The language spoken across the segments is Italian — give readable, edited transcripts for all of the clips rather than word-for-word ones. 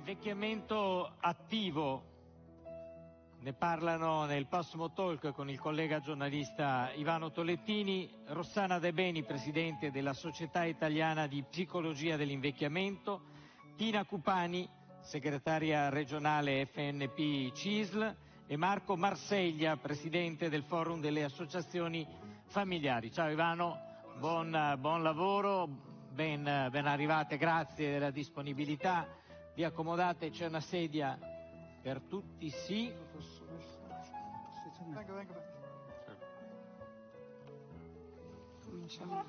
Invecchiamento attivo. Ne parlano nel prossimo talk con il collega giornalista Ivano Tollettini, Rossana De Beni, presidente della Società Italiana di Psicologia dell'Invecchiamento, Tina Cupani, segretaria regionale FNP CISL, e Marco Marseglia, presidente del Forum delle Associazioni Familiari. Ciao Ivano, buon lavoro, ben arrivate, grazie della disponibilità. Vi accomodate, c'è una sedia per tutti, sì. Venga. Cominciamo.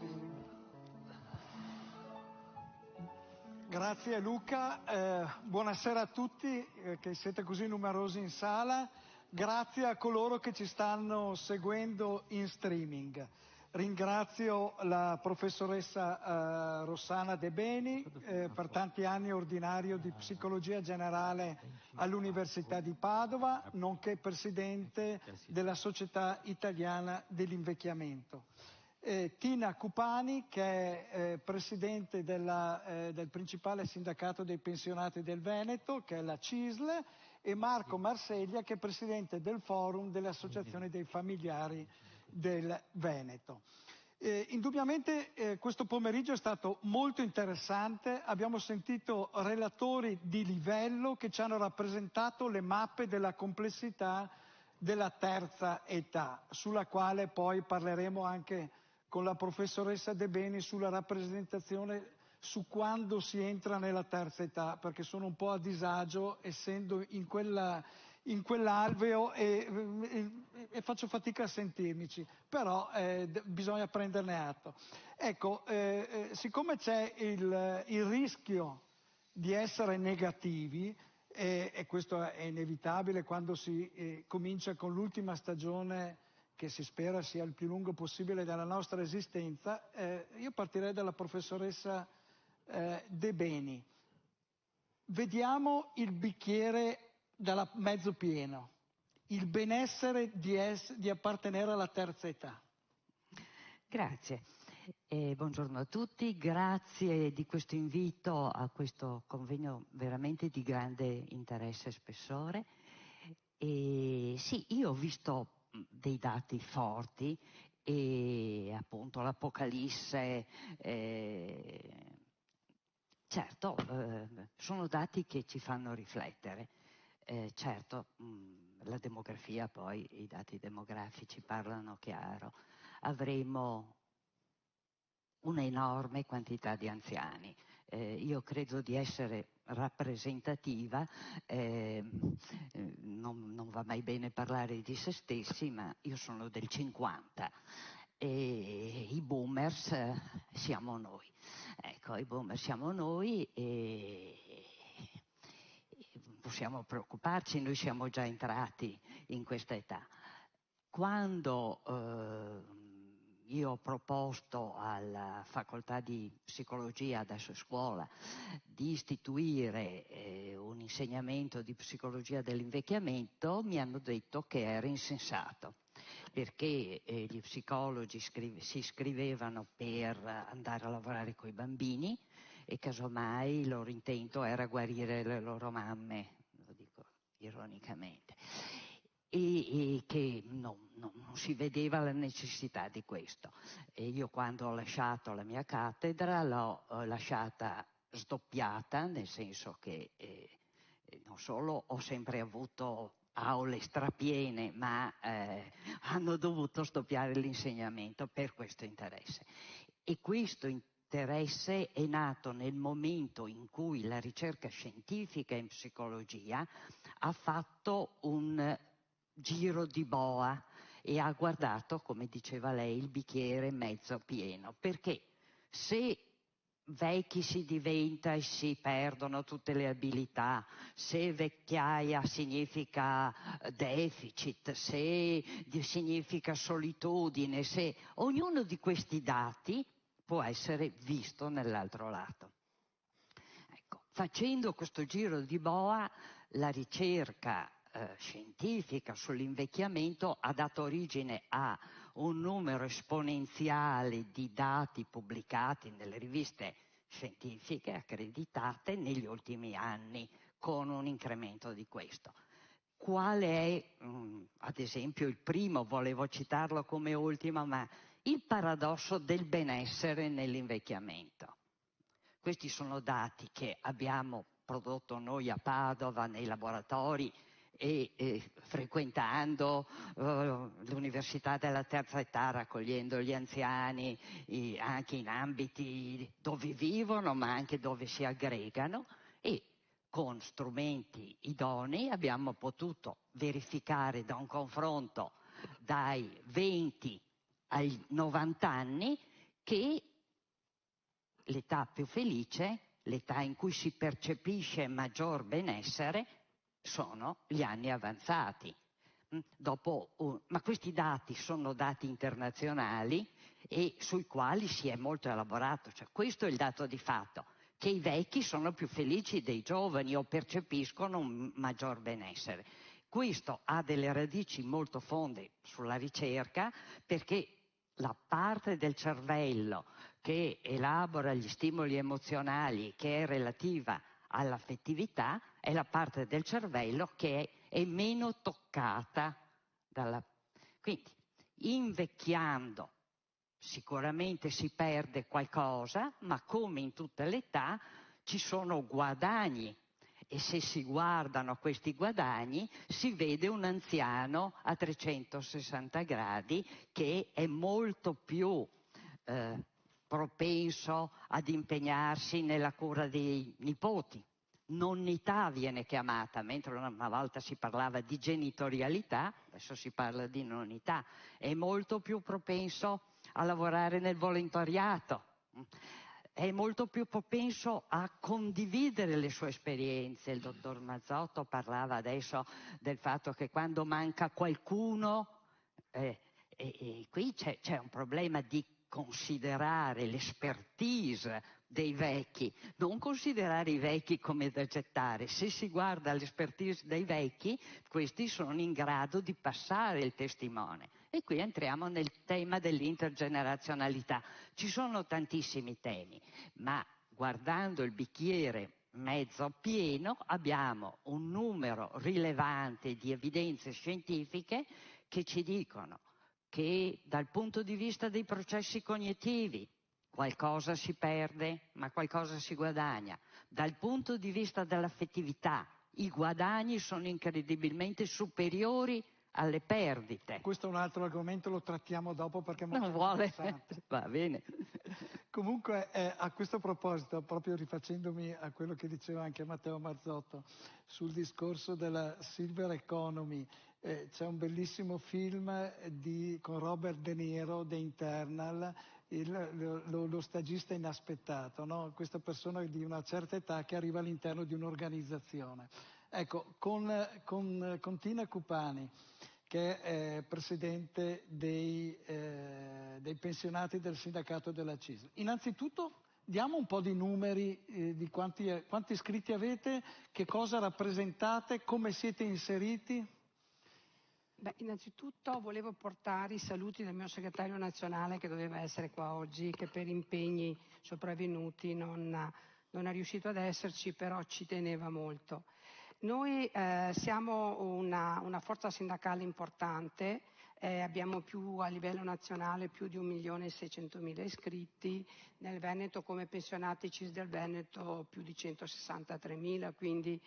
Grazie Luca, buonasera a tutti che siete così numerosi in sala, grazie a coloro che ci stanno seguendo in streaming. Ringrazio la professoressa Rossana De Beni, per tanti anni ordinario di psicologia generale all'Università di Padova, nonché presidente della Società Italiana dell'Invecchiamento. Tina Cupani, che è presidente del principale sindacato dei pensionati del Veneto, che è la CISL, e Marco Marseglia, che è presidente del Forum delle Associazioni dei Familiari del Veneto. Indubbiamente questo pomeriggio è stato molto interessante, abbiamo sentito relatori di livello che ci hanno rappresentato le mappe della complessità della terza età, sulla quale poi parleremo anche con la professoressa De Beni sulla rappresentazione su quando si entra nella terza età, perché sono un po' a disagio essendo in quell'alveo e faccio fatica a sentirmici, però bisogna prenderne atto. Ecco, siccome c'è il rischio di essere negativi, e questo è inevitabile quando si comincia con l'ultima stagione che si spera sia il più lungo possibile della nostra esistenza, io partirei dalla professoressa De Beni. Vediamo il bicchiere dalla mezzo pieno, il benessere di appartenere alla terza età. Grazie. Buongiorno a tutti, grazie di questo invito a questo convegno veramente di grande interesse e spessore. E sì, io ho visto dei dati forti e appunto l'Apocalisse, certo, sono dati che ci fanno riflettere. Certo, la demografia poi, i dati demografici parlano chiaro, avremo un'enorme quantità di anziani. Io credo di essere rappresentativa, non va mai bene parlare di se stessi, ma io sono del 50 e i boomers siamo noi. Ecco, i boomer siamo noi e possiamo preoccuparci, noi siamo già entrati in questa età. Quando io ho proposto alla facoltà di psicologia, adesso scuola, di istituire un insegnamento di psicologia dell'invecchiamento, mi hanno detto che era insensato, perché gli psicologi si iscrivevano per andare a lavorare con i bambini e casomai il loro intento era guarire le loro mamme, lo dico ironicamente. E che non si vedeva la necessità di questo. E io quando ho lasciato la mia cattedra l'ho lasciata sdoppiata, nel senso che non solo ho sempre avuto aule strapiene, ma hanno dovuto sdoppiare l'insegnamento per questo interesse. E questo interesse è nato nel momento in cui la ricerca scientifica in psicologia ha fatto un giro di boa e ha guardato, come diceva lei, il bicchiere mezzo pieno, perché se vecchi si diventa e si perdono tutte le abilità, se vecchiaia significa deficit, se significa solitudine, se ognuno di questi dati può essere visto nell'altro lato. Ecco, facendo questo giro di boa, la ricerca scientifica sull'invecchiamento ha dato origine a un numero esponenziale di dati pubblicati nelle riviste scientifiche accreditate negli ultimi anni, con un incremento di questo. Qual è, ad esempio, il primo, volevo citarlo come ultimo, ma il paradosso del benessere nell'invecchiamento. Questi sono dati che abbiamo prodotto noi a Padova nei laboratori e frequentando l'Università della Terza Età, raccogliendo gli anziani anche in ambiti dove vivono ma anche dove si aggregano, e con strumenti idonei abbiamo potuto verificare da un confronto dai 20 ai 90 anni che l'età più felice, l'età in cui si percepisce maggior benessere, sono gli anni avanzati. Ma questi dati sono dati internazionali e sui quali si è molto elaborato. Cioè, questo è il dato di fatto, che i vecchi sono più felici dei giovani o percepiscono un maggior benessere. Questo ha delle radici molto fonde sulla ricerca, perché la parte del cervello che elabora gli stimoli emozionali, che è relativa all'affettività, è la parte del cervello che è meno toccata dalla... Quindi, invecchiando, sicuramente si perde qualcosa, ma come in tutte le età ci sono guadagni, e se si guardano questi guadagni si vede un anziano a 360 gradi che è molto più propenso ad impegnarsi nella cura dei nipoti. Nonnità viene chiamata, mentre una volta si parlava di genitorialità, adesso si parla di nonnità. È molto più propenso a lavorare nel volontariato, è molto più propenso a condividere le sue esperienze. Il dottor Mazzotto parlava adesso del fatto che quando manca qualcuno, qui c'è un problema di considerare l'expertise dei vecchi, non considerare i vecchi come da gettare. Se si guarda l'expertise dei vecchi, questi sono in grado di passare il testimone. E qui entriamo nel tema dell'intergenerazionalità. Ci sono tantissimi temi, ma guardando il bicchiere mezzo pieno abbiamo un numero rilevante di evidenze scientifiche che ci dicono che dal punto di vista dei processi cognitivi qualcosa si perde, ma qualcosa si guadagna. Dal punto di vista dell'affettività, i guadagni sono incredibilmente superiori alle perdite. Questo è un altro argomento, lo trattiamo dopo perché è molto interessante. Va bene. Comunque, a questo proposito, proprio rifacendomi a quello che diceva anche Matteo Marzotto sul discorso della Silver Economy, c'è un bellissimo film con Robert De Niro, The Internal, lo stagista inaspettato, no? Questa persona di una certa età che arriva all'interno di un'organizzazione. Ecco, con Tina Cupani, che è presidente dei pensionati del sindacato della CISL. Innanzitutto diamo un po' di numeri di quanti iscritti avete, che cosa rappresentate, come siete inseriti? Beh, innanzitutto volevo portare i saluti del mio segretario nazionale che doveva essere qua oggi, che per impegni sopravvenuti non è riuscito ad esserci, però ci teneva molto. Noi siamo una forza sindacale importante, abbiamo a livello nazionale più di 1.600.000 iscritti, nel Veneto come pensionati CIS del Veneto più di 163.000, quindi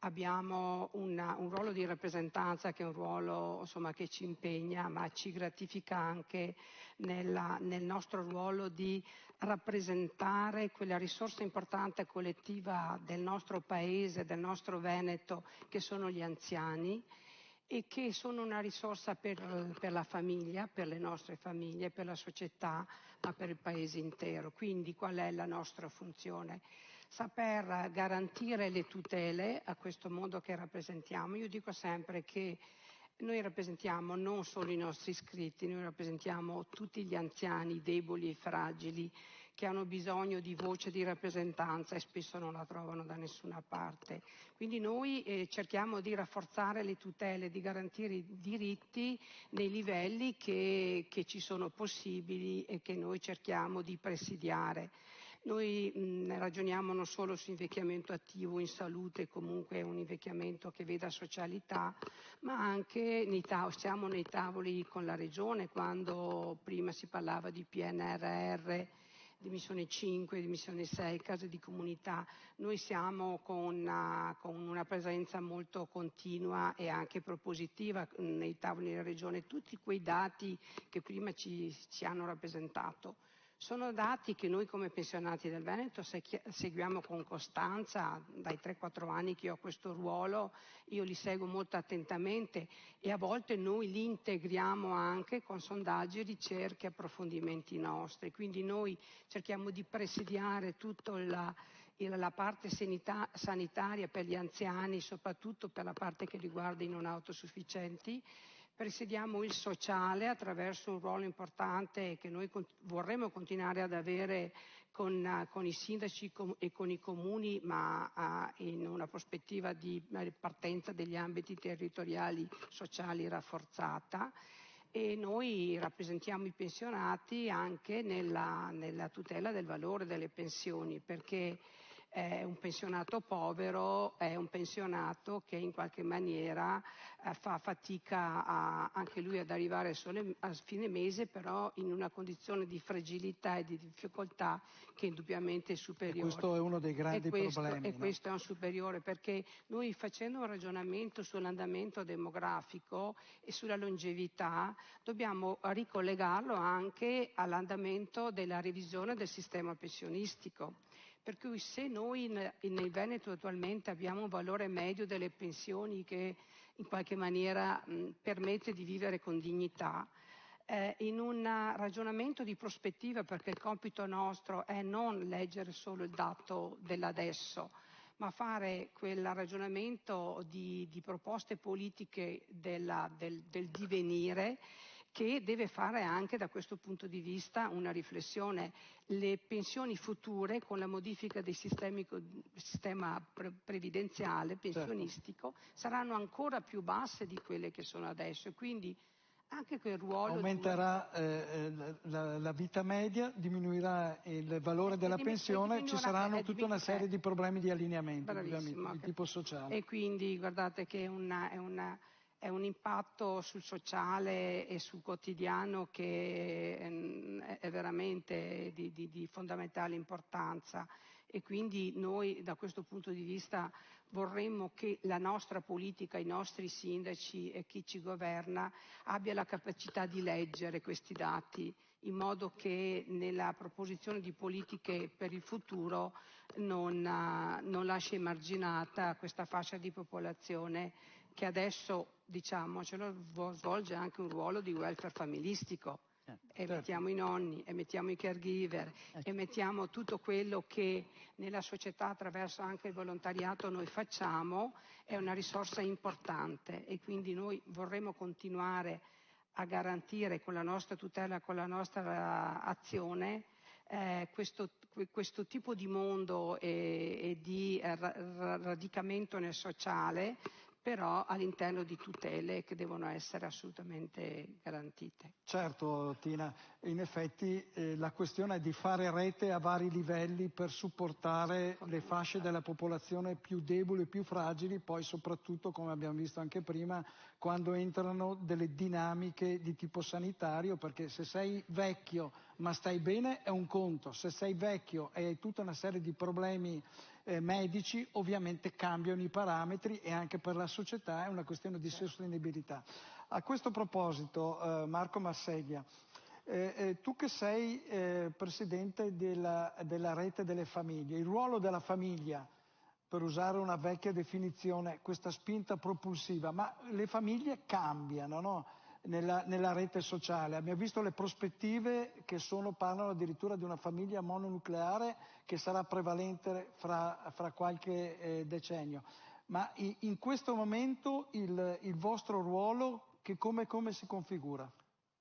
abbiamo un ruolo di rappresentanza che è un ruolo che ci impegna, ma ci gratifica anche nel nostro ruolo di rappresentare quella risorsa importante e collettiva del nostro paese, del nostro Veneto, che sono gli anziani, e che sono una risorsa per la famiglia, per le nostre famiglie, per la società, ma per il paese intero. Quindi qual è la nostra funzione? Saper garantire le tutele a questo mondo che rappresentiamo. Io dico sempre che noi rappresentiamo non solo i nostri iscritti, noi rappresentiamo tutti gli anziani deboli e fragili che hanno bisogno di voce, di rappresentanza e spesso non la trovano da nessuna parte. Quindi noi cerchiamo di rafforzare le tutele, di garantire i diritti nei livelli che ci sono possibili e che noi cerchiamo di presidiare. Noi ragioniamo non solo su invecchiamento attivo in salute, comunque è un invecchiamento che veda socialità, ma anche siamo nei tavoli con la Regione, quando prima si parlava di PNRR, di missione 5, di missione 6, case di comunità. Noi siamo con una presenza molto continua e anche propositiva nei tavoli della Regione. Tutti quei dati che prima ci hanno rappresentato sono dati che noi come pensionati del Veneto seguiamo con costanza. Dai 3-4 anni che ho questo ruolo, io li seguo molto attentamente e a volte noi li integriamo anche con sondaggi, ricerche, approfondimenti nostri. Quindi noi cerchiamo di presidiare tutta la parte sanitaria per gli anziani, soprattutto per la parte che riguarda i non autosufficienti. Presidiamo il sociale attraverso un ruolo importante che noi vorremmo continuare ad avere con i sindaci e con i comuni, ma in una prospettiva di partenza degli ambiti territoriali sociali rafforzata. E noi rappresentiamo i pensionati anche nella tutela del valore delle pensioni, perché un pensionato povero è un pensionato che in qualche maniera fa fatica anche lui ad arrivare a fine mese, però in una condizione di fragilità e di difficoltà che indubbiamente è superiore. E questo è uno dei grandi problemi. E questo è un superiore, perché noi, facendo un ragionamento sull'andamento demografico e sulla longevità, dobbiamo ricollegarlo anche all'andamento della revisione del sistema pensionistico. Per cui se noi nel Veneto attualmente abbiamo un valore medio delle pensioni che in qualche maniera permette di vivere con dignità, in un ragionamento di prospettiva, perché il compito nostro è non leggere solo il dato dell'adesso, ma fare quel ragionamento di proposte politiche del divenire, che deve fare anche da questo punto di vista una riflessione. Le pensioni future, con la modifica del sistema previdenziale, pensionistico, saranno ancora più basse di quelle che sono adesso, e quindi anche quel ruolo aumenterà la vita media, diminuirà il valore della pensione, ci saranno tutta una serie di problemi di allineamento, ovviamente, di tipo sociale. E quindi guardate che è un impatto sul sociale e sul quotidiano che è veramente di fondamentale importanza, e quindi noi da questo punto di vista vorremmo che la nostra politica, i nostri sindaci e chi ci governa abbia la capacità di leggere questi dati, in modo che nella proposizione di politiche per il futuro non lasci emarginata questa fascia di popolazione che adesso, diciamocelo, svolge anche un ruolo di welfare familistico. E mettiamo i nonni, e mettiamo i caregiver, e mettiamo tutto quello che nella società, attraverso anche il volontariato, noi facciamo, è una risorsa importante, e quindi noi vorremmo continuare a garantire con la nostra tutela, con la nostra azione, questo tipo di mondo e di radicamento nel sociale, però all'interno di tutele che devono essere assolutamente garantite. Certo, Tina, in effetti la questione è di fare rete a vari livelli per supportare le fasce della popolazione più deboli e più fragili, poi soprattutto, come abbiamo visto anche prima, quando entrano delle dinamiche di tipo sanitario, perché se sei vecchio ma stai bene è un conto, se sei vecchio e hai tutta una serie di problemi medici, ovviamente cambiano i parametri, e anche per la società è una questione di sostenibilità. A questo proposito, Marco Marseglia, tu che sei presidente della rete delle famiglie, il ruolo della famiglia, per usare una vecchia definizione, questa spinta propulsiva, ma le famiglie cambiano, no? Nella rete sociale. Abbiamo visto le prospettive che parlano addirittura di una famiglia mononucleare che sarà prevalente fra qualche decennio. Ma in questo momento il vostro ruolo come si configura?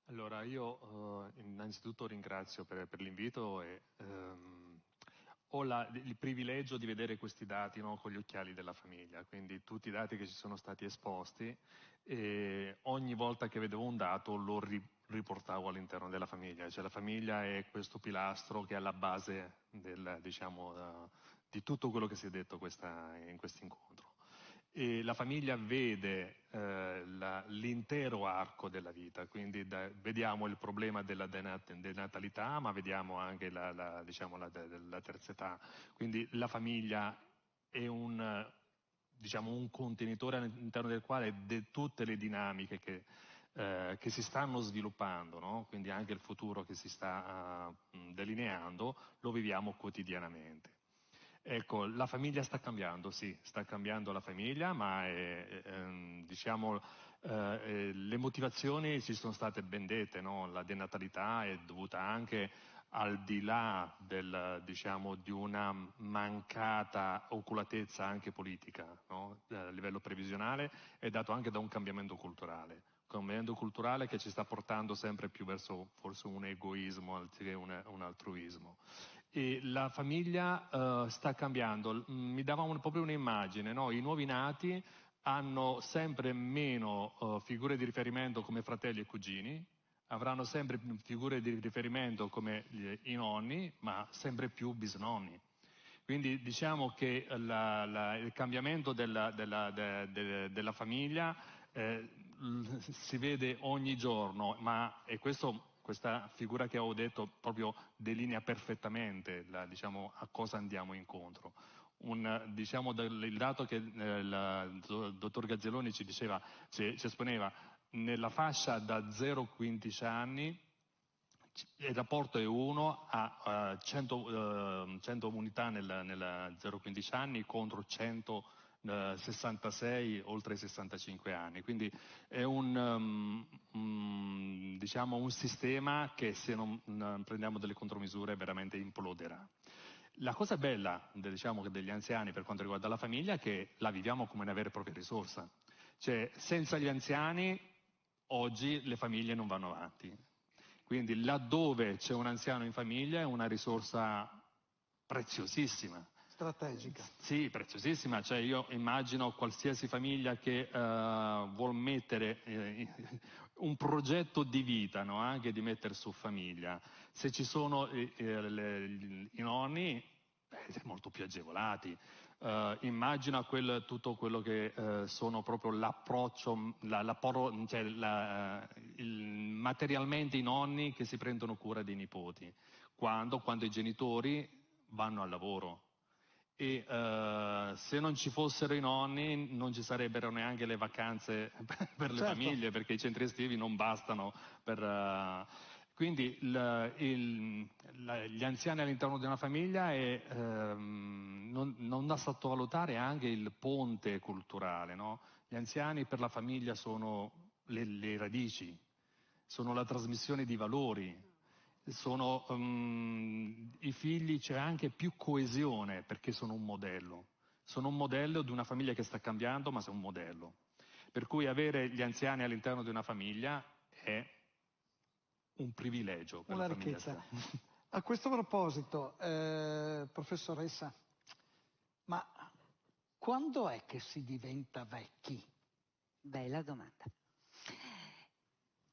Allora, io innanzitutto ringrazio per l'invito e ho il privilegio di vedere questi dati, no, con gli occhiali della famiglia, quindi tutti i dati che ci sono stati esposti, e ogni volta che vedevo un dato lo riportavo all'interno della famiglia, cioè la famiglia è questo pilastro che è alla base di tutto quello che si è detto in questo incontro. E la famiglia vede l'intero arco della vita, quindi vediamo il problema della denatalità, ma vediamo anche la terza età. Quindi la famiglia è un contenitore all'interno del quale tutte le dinamiche che si stanno sviluppando, no? Quindi anche il futuro che si sta delineando, lo viviamo quotidianamente. Ecco, la famiglia sta cambiando, sì, sta cambiando la famiglia, ma le motivazioni ci sono state ben dette, no? La denatalità è dovuta anche al di là di una mancata oculatezza anche politica, no? A livello previsionale, è dato anche da un cambiamento culturale che ci sta portando sempre più verso forse un egoismo anziché un altruismo. E la famiglia sta cambiando, mi dava proprio un'immagine, no? I nuovi nati hanno sempre meno figure di riferimento come fratelli e cugini, avranno sempre più figure di riferimento come i nonni, ma sempre più bisnonni. Quindi diciamo che il cambiamento della famiglia si vede ogni giorno, e questa figura che ho detto proprio delinea perfettamente a cosa andiamo incontro. Il dato che il dottor Gazzelloni ci esponeva, nella fascia da 0 a 15 anni il rapporto è 1 a 100 unità nel 0-15 anni contro 166 oltre i 65 anni. Quindi è un sistema che, se non prendiamo delle contromisure, veramente imploderà. La cosa bella degli anziani per quanto riguarda la famiglia è che la viviamo come una vera e propria risorsa. Cioè, senza gli anziani oggi le famiglie non vanno avanti. Quindi laddove c'è un anziano in famiglia è una risorsa preziosissima. Strategica. Sì, preziosissima. Cioè io immagino qualsiasi famiglia che vuol mettere un progetto di vita, no? Anche di mettere su famiglia. Se ci sono i nonni, siete molto più agevolati. Immagina tutto quello che sono proprio l'approccio, materialmente i nonni che si prendono cura dei nipoti, quando i genitori vanno al lavoro. E se non ci fossero i nonni non ci sarebbero neanche le vacanze per le famiglie, perché i centri estivi non bastano per... Quindi gli anziani all'interno di una famiglia non da sottovalutare anche il ponte culturale, no? Gli anziani per la famiglia sono le radici, sono la trasmissione di valori, sono i figli, c'è anche più coesione perché sono un modello di una famiglia che sta cambiando, ma è un modello. Per cui avere gli anziani all'interno di una famiglia è un privilegio per una la famiglia. Ricchezza. A questo proposito, professoressa, ma quando è che si diventa vecchi? Bella domanda.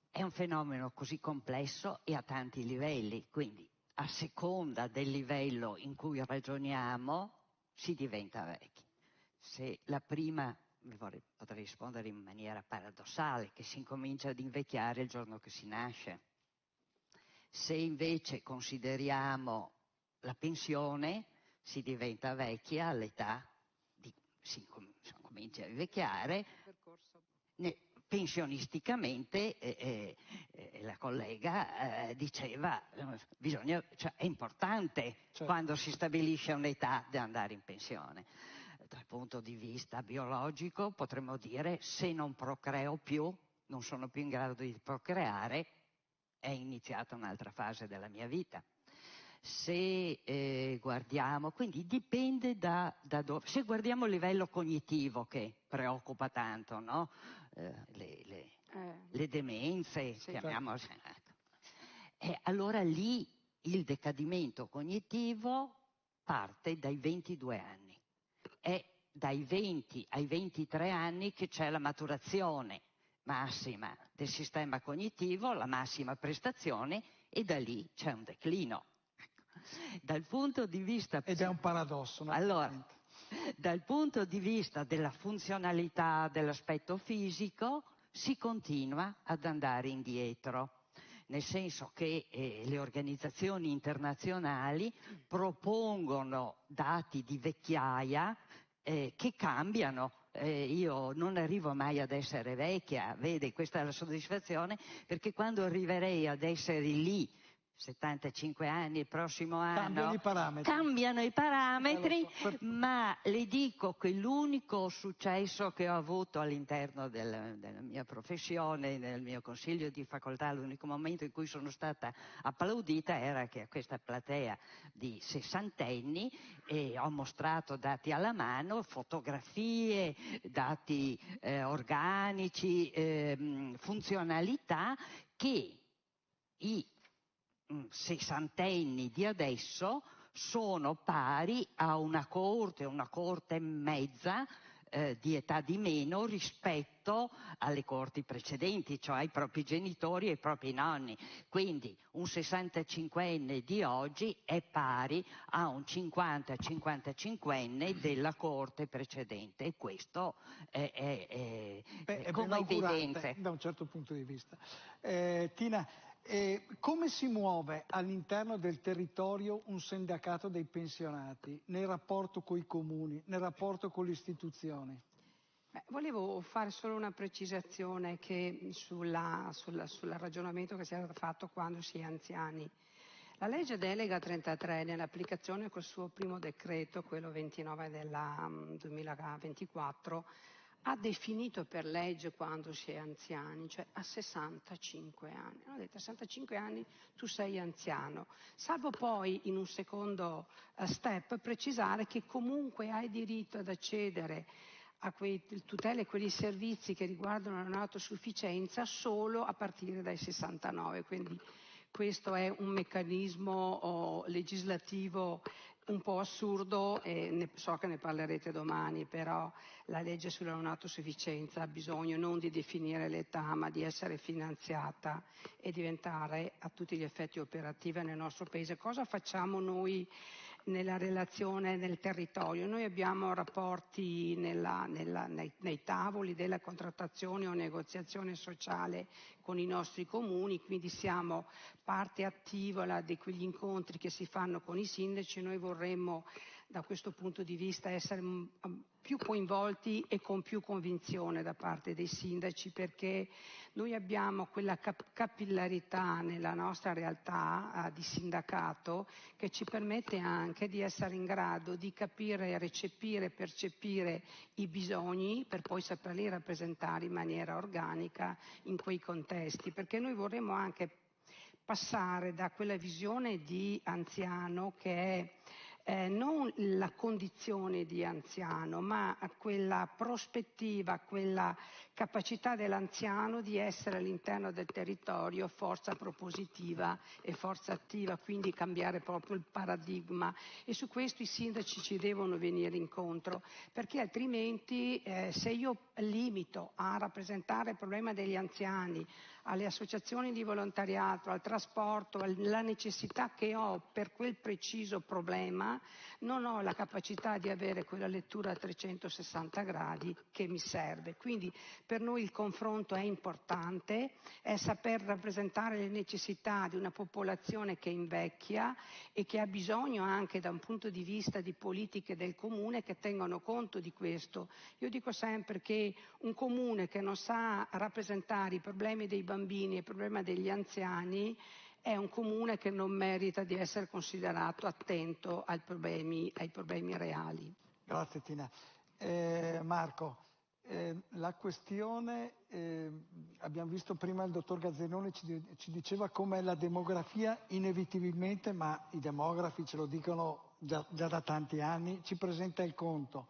È un fenomeno così complesso e a tanti livelli, quindi a seconda del livello in cui ragioniamo si diventa vecchi. Se la prima, potrei rispondere in maniera paradossale, che si incomincia ad invecchiare il giorno che si nasce. Se invece consideriamo la pensione, si diventa vecchi all'età si comincia a invecchiare. Pensionisticamente la collega diceva è importante, certo, quando si stabilisce un'età di andare in pensione. Dal punto di vista biologico potremmo dire: se non procreo più, non sono più in grado di procreare, è iniziata un'altra fase della mia vita. Se guardiamo, quindi dipende da dove. Se guardiamo il livello cognitivo, che preoccupa tanto, no? Le demenze, sì, chiamiamole. Allora lì il decadimento cognitivo parte dai 22 anni. È dai 20 ai 23 anni che c'è la maturazione massima del sistema cognitivo, la massima prestazione, e da lì c'è un declino. Dal punto di vista... Ed è un paradosso. Allora, dal punto di vista della funzionalità dell'aspetto fisico si continua ad andare indietro, nel senso che le organizzazioni internazionali propongono dati di vecchiaia che cambiano. Io non arrivo mai ad essere vecchia, vede, questa è la soddisfazione, perché quando arriverei ad essere lì, 75 anni il prossimo anno, cambiano i parametri, ma le dico che l'unico successo che ho avuto all'interno della mia professione, nel mio consiglio di facoltà, l'unico momento in cui sono stata applaudita era che a questa platea di sessantenni ho mostrato dati alla mano, fotografie, dati organici, funzionalità che i sessantenni di adesso sono pari a una coorte e mezza di età di meno rispetto alle coorti precedenti, cioè ai propri genitori e ai propri nonni. Quindi un 65enne di oggi è pari a un 50-55enne della coorte precedente, e questo è come evidente da un certo punto di vista. Tina, come si muove all'interno del territorio un sindacato dei pensionati nel rapporto con i comuni, nel rapporto con le istituzioni? Volevo fare solo una precisazione sul ragionamento che si era fatto quando si è anziani. La legge delega 33, nell'applicazione col suo primo decreto, quello 29 del 2024, ha definito per legge quando si è anziani, cioè a 65 anni. Hanno detto a 65 anni tu sei anziano, salvo poi in un secondo step precisare che comunque hai diritto ad accedere a quelle tutele e quei servizi che riguardano la non autosufficienza solo a partire dai 69. Quindi questo è un meccanismo legislativo un po' assurdo, e so che ne parlerete domani, però la legge sulla non autosufficienza ha bisogno non di definire l'età, ma di essere finanziata e diventare a tutti gli effetti operativa nel nostro Paese. Cosa facciamo noi nella relazione nel territorio? Noi abbiamo rapporti nei tavoli della contrattazione o negoziazione sociale con i nostri comuni, quindi siamo parte attiva di quegli incontri che si fanno con i sindaci. Noi vorremmo da questo punto di vista essere più coinvolti e con più convinzione da parte dei sindaci, perché noi abbiamo quella capillarità nella nostra realtà di sindacato che ci permette anche di essere in grado di capire, recepire, percepire i bisogni per poi saperli rappresentare in maniera organica in quei contesti, perché noi vorremmo anche passare da quella visione di anziano che è non la condizione di anziano, ma quella prospettiva, quella capacità dell'anziano di essere all'interno del territorio forza propositiva e forza attiva, quindi cambiare proprio il paradigma, e su questo i sindaci ci devono venire incontro, perché altrimenti se io limito a rappresentare il problema degli anziani alle associazioni di volontariato, al trasporto, alla necessità che ho per quel preciso problema, non ho la capacità di avere quella lettura a 360 gradi che mi serve. Quindi per noi il confronto è importante, è saper rappresentare le necessità di una popolazione che invecchia e che ha bisogno anche da un punto di vista di politiche del comune che tengano conto di questo. Io dico sempre che un comune che non sa rappresentare i problemi dei bambini e il problema degli anziani è un comune che non merita di essere considerato attento ai problemi reali. Grazie Tina. Marco, la questione, abbiamo visto prima il dottor Gazzenone ci diceva come la demografia inevitabilmente, ma i demografi ce lo dicono già da tanti anni, ci presenta il conto.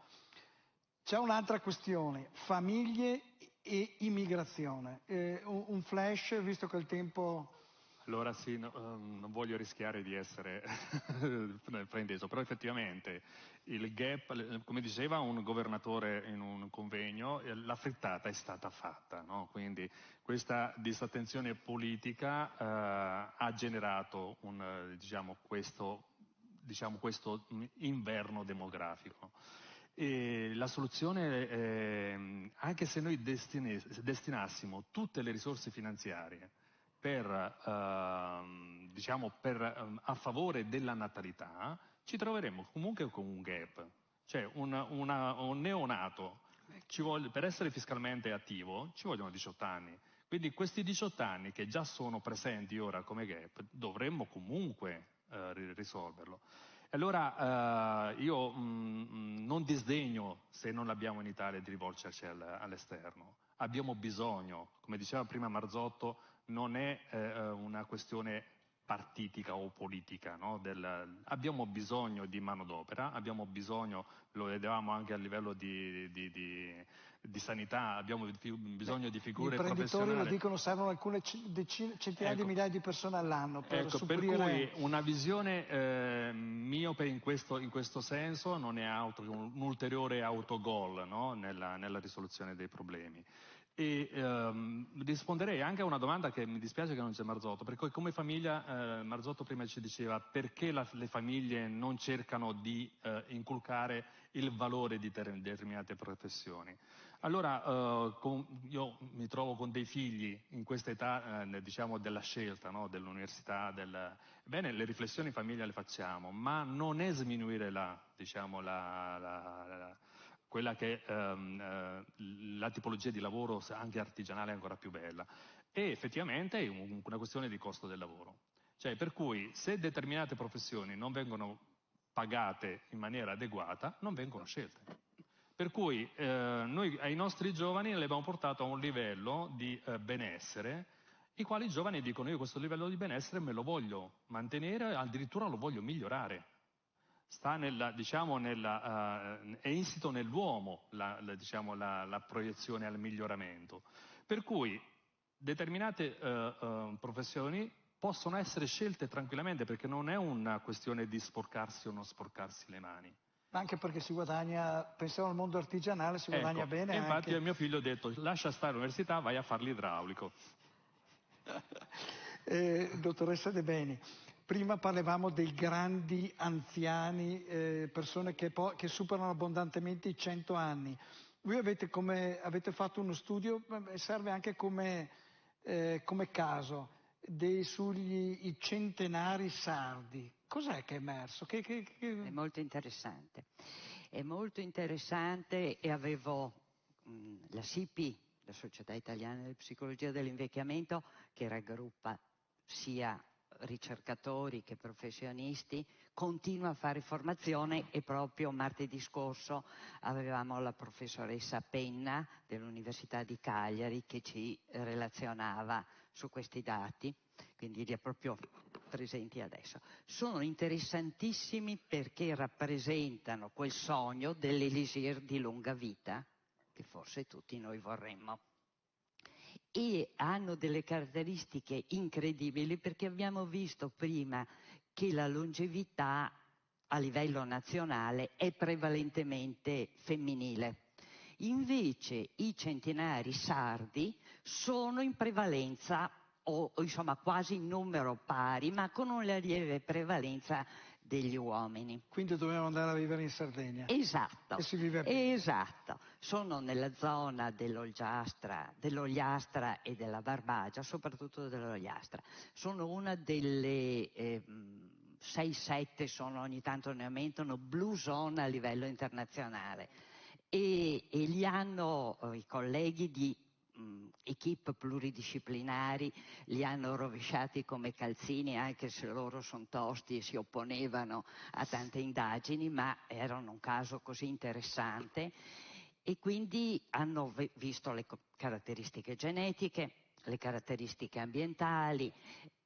C'è un'altra questione, famiglie e immigrazione. Un flash, visto che il tempo Allora sì, non voglio rischiare di essere frainteso, però effettivamente il gap, come diceva un governatore in un convegno, la frittata è stata fatta, no? Quindi questa disattenzione politica ha generato questo inverno demografico. E la soluzione, anche se noi destinassimo tutte le risorse finanziarie a favore della natalità, ci troveremo comunque con un gap. Cioè un neonato, per essere fiscalmente attivo ci vogliono 18 anni. Quindi questi 18 anni che già sono presenti ora come gap, dovremmo comunque risolverlo. Allora io non disdegno, se non l'abbiamo in Italia, di rivolgerci all'esterno. Abbiamo bisogno, come diceva prima Marzotto, non è una questione partitica o politica, no? Abbiamo bisogno di manodopera, abbiamo bisogno, lo vedevamo anche a livello di sanità, abbiamo bisogno di figure professionali. Gli imprenditori lo dicono, servono alcune centinaia di migliaia di persone all'anno per supplire. Per cui una visione miope in questo senso non è altro che un ulteriore autogol, no? nella risoluzione dei problemi. E risponderei anche a una domanda che mi dispiace che non c'è Marzotto, perché come famiglia, Marzotto prima ci diceva perché le famiglie non cercano di inculcare il valore di determinate professioni. Allora io mi trovo con dei figli in questa età della scelta, no? Dell'università, bene, le riflessioni in famiglia le facciamo, ma non è sminuire quella che la tipologia di lavoro anche artigianale è ancora più bella. E effettivamente è una questione di costo del lavoro. Cioè, per cui se determinate professioni non vengono pagate in maniera adeguata, non vengono scelte. Per cui noi ai nostri giovani li abbiamo portato a un livello di benessere, i quali i giovani dicono: io questo livello di benessere me lo voglio mantenere, addirittura lo voglio migliorare. Sta è insito nell'uomo la proiezione al miglioramento. Per cui determinate professioni possono essere scelte tranquillamente, perché non è una questione di sporcarsi o non sporcarsi le mani. Anche perché si guadagna, pensiamo al mondo artigianale, si guadagna bene. E infatti anche. a mio figlio ho detto: lascia stare l'università, vai a fare l'idraulico. Dottoressa De Beni, prima parlavamo dei grandi anziani, persone che superano abbondantemente i 100 anni. Voi avete fatto uno studio, serve anche come caso, sugli i centenari sardi. Cos'è che è emerso? È molto interessante. È molto interessante, e avevo la SIPI, la Società Italiana di Psicologia dell'Invecchiamento, che raggruppa sia ricercatori che professionisti, continua a fare formazione, e proprio martedì scorso avevamo la professoressa Penna dell'Università di Cagliari che ci relazionava su questi dati, quindi li ha proprio presenti adesso. Sono interessantissimi perché rappresentano quel sogno dell'elisir di lunga vita che forse tutti noi vorremmo. E hanno delle caratteristiche incredibili, perché abbiamo visto prima che la longevità a livello nazionale è prevalentemente femminile. Invece i centenari sardi sono in prevalenza, o insomma quasi in numero pari, ma con una lieve prevalenza degli uomini. Quindi dobbiamo andare a vivere in Sardegna. Esatto, e si vive bene. Esatto. Sono nella zona dell'Ogliastra e della Barbagia, soprattutto dell'Ogliastra. Sono una delle 6-7, ogni tanto ne aumentano, blue zone a livello internazionale. E li hanno i colleghi di equip pluridisciplinari, li hanno rovesciati come calzini, anche se loro sono tosti e si opponevano a tante indagini, ma erano un caso così interessante, e quindi hanno visto le caratteristiche genetiche, le caratteristiche ambientali,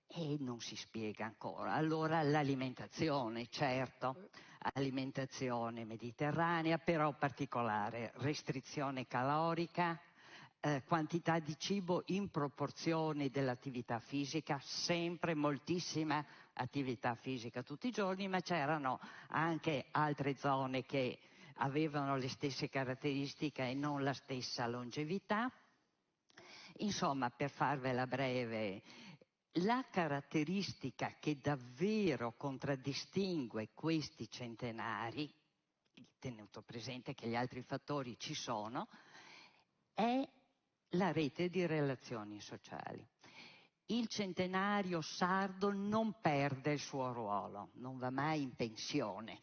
e non si spiega ancora. Allora l'alimentazione, certo, alimentazione mediterranea, però particolare, restrizione calorica, quantità di cibo in proporzione dell'attività fisica, sempre moltissima attività fisica tutti i giorni, ma c'erano anche altre zone che avevano le stesse caratteristiche e non la stessa longevità. Insomma, per farvela breve, la caratteristica che davvero contraddistingue questi centenari, tenuto presente che gli altri fattori ci sono, è la rete di relazioni sociali. Il centenario sardo non perde il suo ruolo, non va mai in pensione,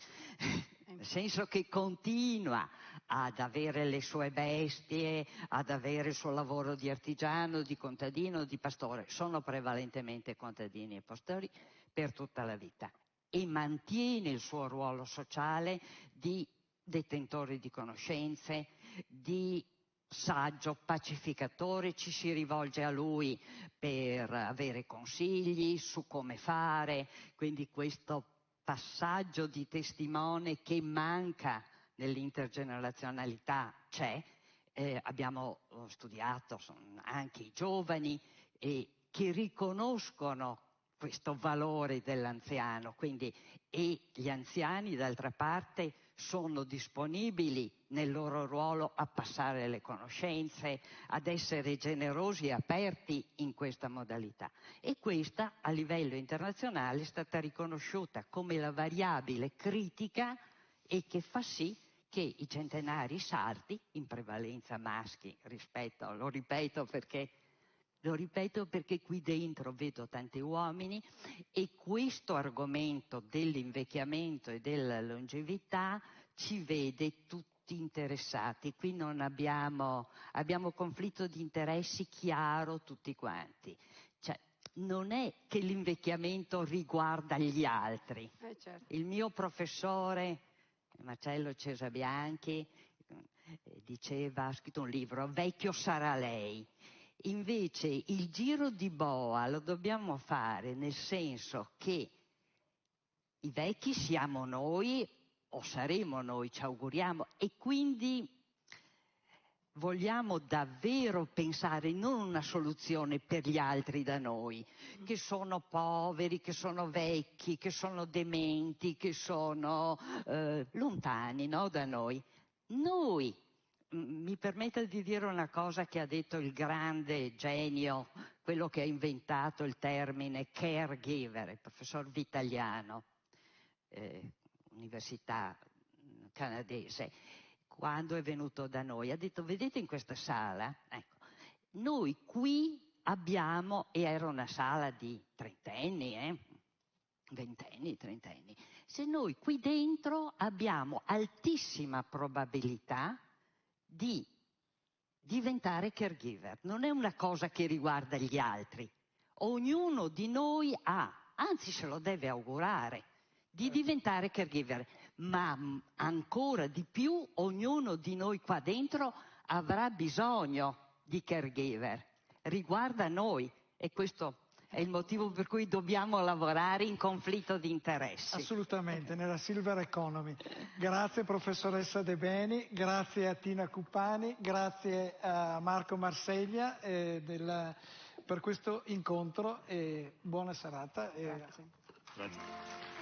nel senso che continua ad avere le sue bestie, ad avere il suo lavoro di artigiano, di contadino, di pastore. Sono prevalentemente contadini e pastori per tutta la vita, e mantiene il suo ruolo sociale di detentore di conoscenze, di saggio pacificatore, ci si rivolge a lui per avere consigli su come fare, quindi questo passaggio di testimone che manca nell'intergenerazionalità c'è. Abbiamo studiato anche i giovani che riconoscono questo valore dell'anziano, quindi, e gli anziani d'altra parte sono disponibili nel loro ruolo a passare le conoscenze, ad essere generosi e aperti in questa modalità. E questa a livello internazionale è stata riconosciuta come la variabile critica e che fa sì che i centenari sardi, in prevalenza maschi rispetto, lo ripeto perché qui dentro vedo tanti uomini, e questo argomento dell'invecchiamento e della longevità ci vede tutti interessati. Qui non abbiamo conflitto di interessi chiaro tutti quanti. Cioè, non è che l'invecchiamento riguarda gli altri. Certo. Il mio professore, Marcello Cesabianchi, ha scritto un libro, Vecchio sarà lei. Invece il giro di boa lo dobbiamo fare nel senso che i vecchi siamo noi o saremo noi, ci auguriamo, e quindi vogliamo davvero pensare non una soluzione per gli altri da noi, che sono poveri, che sono vecchi, che sono dementi, che sono lontani, no, da noi. Noi, mi permetta di dire una cosa che ha detto il grande genio, quello che ha inventato il termine caregiver, il professor Vitaliano, università canadese, quando è venuto da noi. Ha detto: vedete in questa sala? Ecco, noi qui abbiamo, e era una sala di trentenni, ventenni, trentenni, se noi qui dentro abbiamo altissima probabilità di diventare caregiver. Non è una cosa che riguarda gli altri. Ognuno di noi ha, anzi se lo deve augurare, di diventare caregiver, ma ancora di più ognuno di noi qua dentro avrà bisogno di caregiver. Riguarda noi, e questo è il motivo per cui dobbiamo lavorare in conflitto di interessi. Assolutamente, nella Silver Economy. Grazie professoressa De Beni, grazie a Tina Cuppani, grazie a Marco Marseglia per questo incontro e buona serata. Grazie. Grazie.